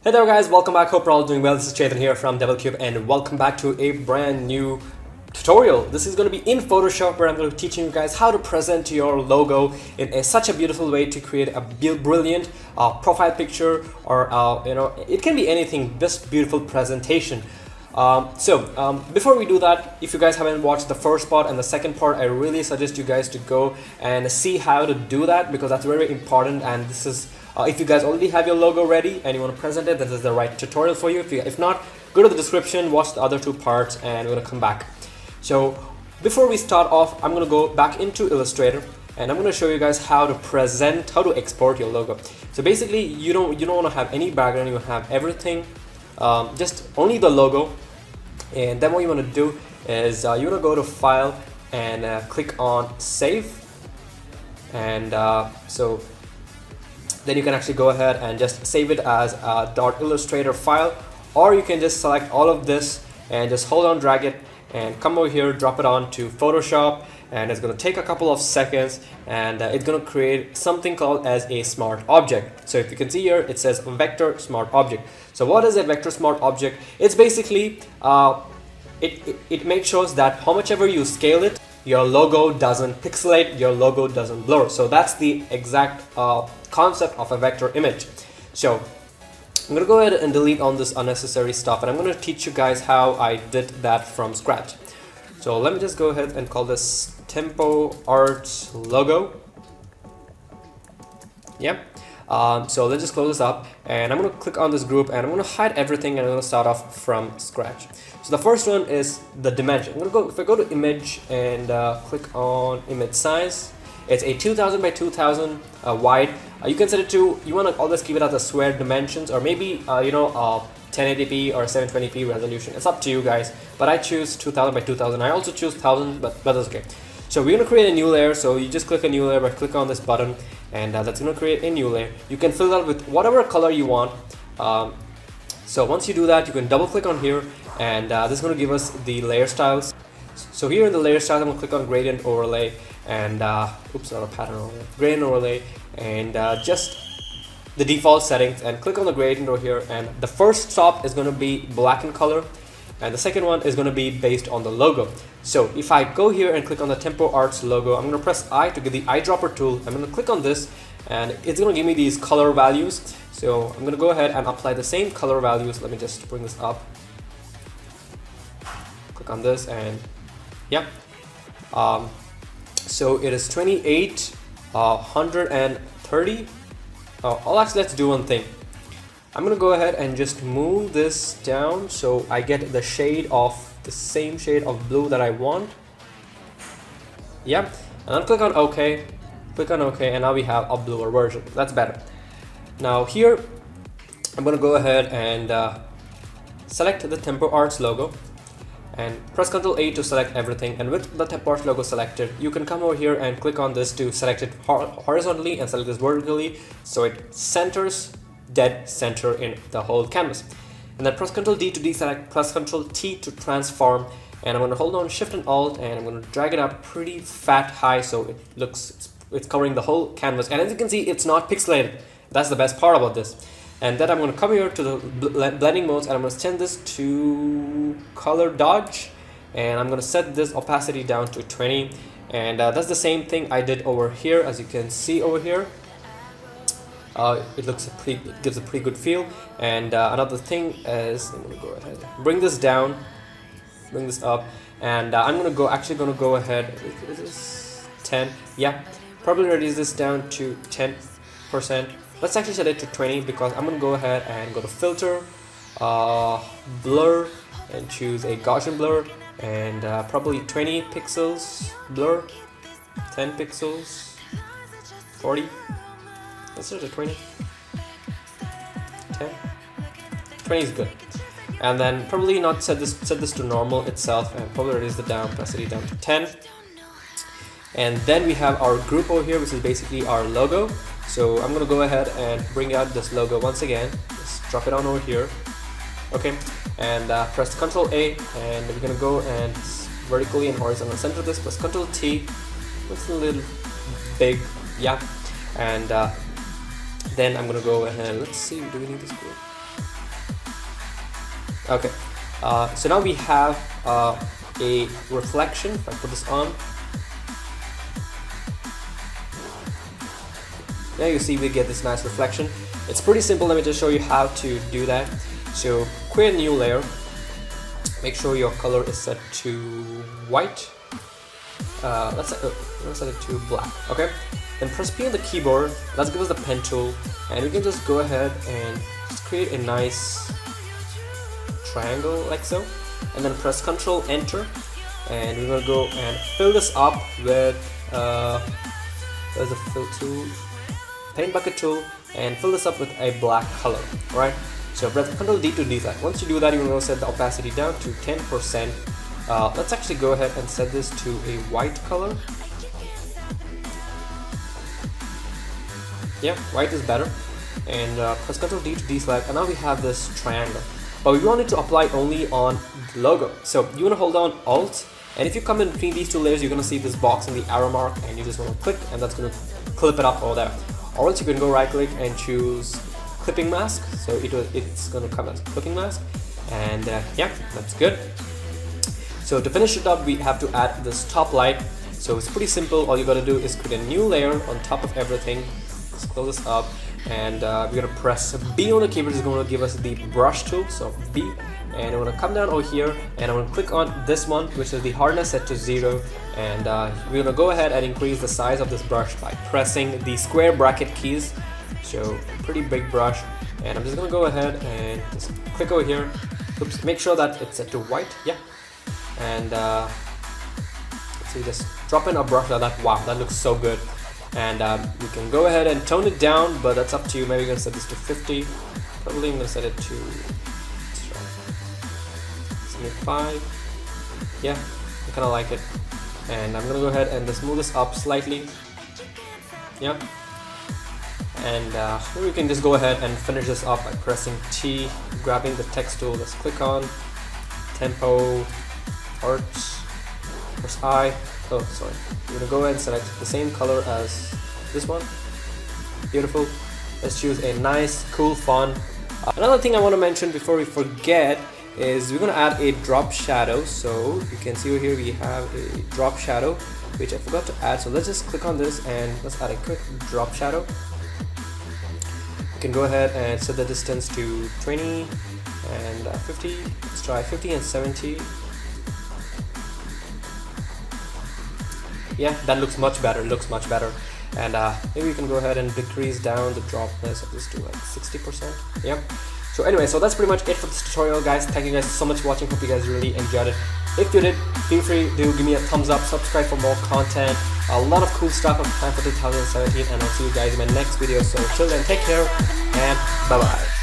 Hey there guys, welcome back. Hope you're all doing well. This is Chetan here from DevilCube and welcome back to a brand new tutorial. This is going to be in Photoshop where I'm going to be teaching you guys how to present your logo in such a beautiful way to create a brilliant profile picture or it can be anything, just beautiful presentation. Before we do that, if you guys haven't watched the first part and the second part, I really suggest you guys to go and see how to do that because that's very important. And this is if you guys already have your logo ready and you want to present it, this is the right tutorial for you. If not, go to the description, watch the other two parts, and we're gonna come back. So before we start off, I'm gonna go back into Illustrator and I'm gonna show you guys how to export your logo. So basically, you don't want to have any background, you have everything, just only the logo. And then what you want to do is you want to go to File and click on Save, and so then you can actually go ahead and just save it as a .illustrator file, or you can just select all of this and just hold on, drag it, and come over here, drop it onto Photoshop, and it's going to take a couple of seconds, and it's going to create something called as a smart object. So if you can see here, it says vector smart object. So what is a vector smart object? It's basically it makes sure that how much ever you scale it, your logo doesn't pixelate, your logo doesn't blur. So that's the exact concept of a vector image. So I'm going to go ahead and delete all this unnecessary stuff, and I'm going to teach you guys how I did that from scratch. So let me just go ahead and call this Tempo Art Logo. Yep. So let's just close this up, and I'm going to click on this group, and I'm going to hide everything, and I'm going to start off from scratch. So the first one is the dimension. If I go to image and click on image size, it's a 2000 by 2000 wide. You can set it to, you want to always keep it as a square dimensions, or maybe 1080p or 720p resolution. It's up to you guys, but I choose 2000 by 2000. I also choose 1000, but that's okay. So we're going to create a new layer. So you just click a new layer by click on this button, and that's going to create a new layer. You can fill that with whatever color you want. So once you do that, you can double click on here, and this is going to give us the layer styles. So here in the layer styles, I'm going to click on gradient overlay, and oops, not a pattern overlay, gradient overlay, and just the default settings, and click on the gradient over here. And the first stop is going to be black in color, and the second one is going to be based on the logo. So if I go here and click on the Tempo Arts logo, I'm going to press I to get the eyedropper tool. I'm going to click on this, and it's going to give me these color values. So I'm going to go ahead and apply the same color values. Let me just bring this up. Click on this, and yeah. So it is 28, 130. Actually, let's do one thing. I'm going to go ahead and just move this down so I get the shade of the same shade of blue that I want. Yeah, and I'll click on OK. Click on OK, and now we have a bluer version. That's better. Now here, I'm going to go ahead and select the Tempo Arts logo, and press Ctrl A to select everything. And with the Tempo Arts logo selected, you can come over here and click on this to select it horizontally and select this vertically, so it centers dead center in the whole canvas. And then press Ctrl D to deselect, press Ctrl T to transform, and I'm going to hold on Shift and Alt, and I'm going to drag it up pretty fat high so it looks it's covering the whole canvas. And as you can see, it's not pixelated. That's the best part about this. And then I'm going to come here to the blending modes, and I'm going to send this to color dodge, and I'm going to set this opacity down to 20. And that's the same thing I did over here. As you can see over here, it gives a pretty good feel. And another thing is, I'm going to go ahead, bring this down, bring this up, and I'm going to go ahead. Is this 10? Yeah, probably reduce this down to 10%. Let's actually set it to 20 because I'm going to go ahead and go to Filter, Blur, and choose a Gaussian blur, and probably 20 pixels blur, 10 pixels, 40. Let's set it to 20. 10. 20 is good. And then probably not set this to normal itself, and probably reduce the opacity down to 10. And then we have our group over here, which is basically our logo. So I'm going to go ahead and bring out this logo once again. Just drop it on over here. Okay, and press Ctrl A, and we're going to go and vertically and horizontally center this. Press Ctrl T. Looks a little big, yeah. And then I'm going to go ahead. Let's see, do we need this group? Okay, so now we have a reflection. If I put this on, now you see we get this nice reflection. It's pretty simple. Let me just show you how to do that. So create a new layer. Make sure your color is set to white. Let's set it to black. Okay, then press P on the keyboard. Let's give us the pen tool, and we can just go ahead and just create a nice triangle like so, and then press Ctrl Enter, and we're gonna go and fill this up with there's a fill tool, paint bucket tool, and fill this up with a black color. All right. So press Ctrl D to deselect. Once you do that, you will set the opacity down to 10%. Let's actually go ahead and set this to a white color. Yeah, white is better. And press Ctrl D to deselect. And now we have this triangle. But we want it to apply only on the logo. So you want to hold down Alt. And if you come in between these two layers, you're going to see this box and the arrow mark. And you just want to click, and that's going to clip it up over there. Or else you can go right click and choose clipping mask, so it's going to come as clipping mask, and yeah, that's good. So to finish it up, we have to add this top light. So it's pretty simple. All you got to do is create a new layer on top of everything. Let's close this up, and we're going to press B on the keyboard. It's going to give us the brush tool, so B, and I'm going to come down over here, and I'm going to click on this one, which is the hardness set to 0, and we're going to go ahead and increase the size of this brush by pressing the square bracket keys. So pretty big brush, and I'm just gonna go ahead and just click over here. Oops, make sure that it's set to white. Yeah, and so you just drop in a brush like that. Wow, that looks so good. And you can go ahead and tone it down, but that's up to you. Maybe you're gonna set this to 50. Probably I'm gonna set it to 75. Yeah, I kind of like it. And I'm gonna go ahead and just move this up slightly. Yeah. And maybe we can just go ahead and finish this up by pressing T, grabbing the text tool. Let's click on tempo, art, press I. Oh, sorry. We're gonna go ahead and select the same color as this one. Beautiful. Let's choose a nice, cool font. Another thing I want to mention before we forget is we're gonna add a drop shadow. So you can see over here we have a drop shadow, which I forgot to add. So let's just click on this and let's add a quick drop shadow. You can go ahead and set the distance to 20 and 50. Let's try 50 and 70. Yeah, that looks much better. And maybe we can go ahead and decrease down the dropness of this to like 60%. Yeah. So anyway, so that's pretty much it for this tutorial, guys. Thank you guys so much for watching. Hope you guys really enjoyed it. If you did, feel free to give me a thumbs up, subscribe for more content. A lot of cool stuff I'm planning for 2017, and I'll see you guys in my next video. So till then, take care and bye bye.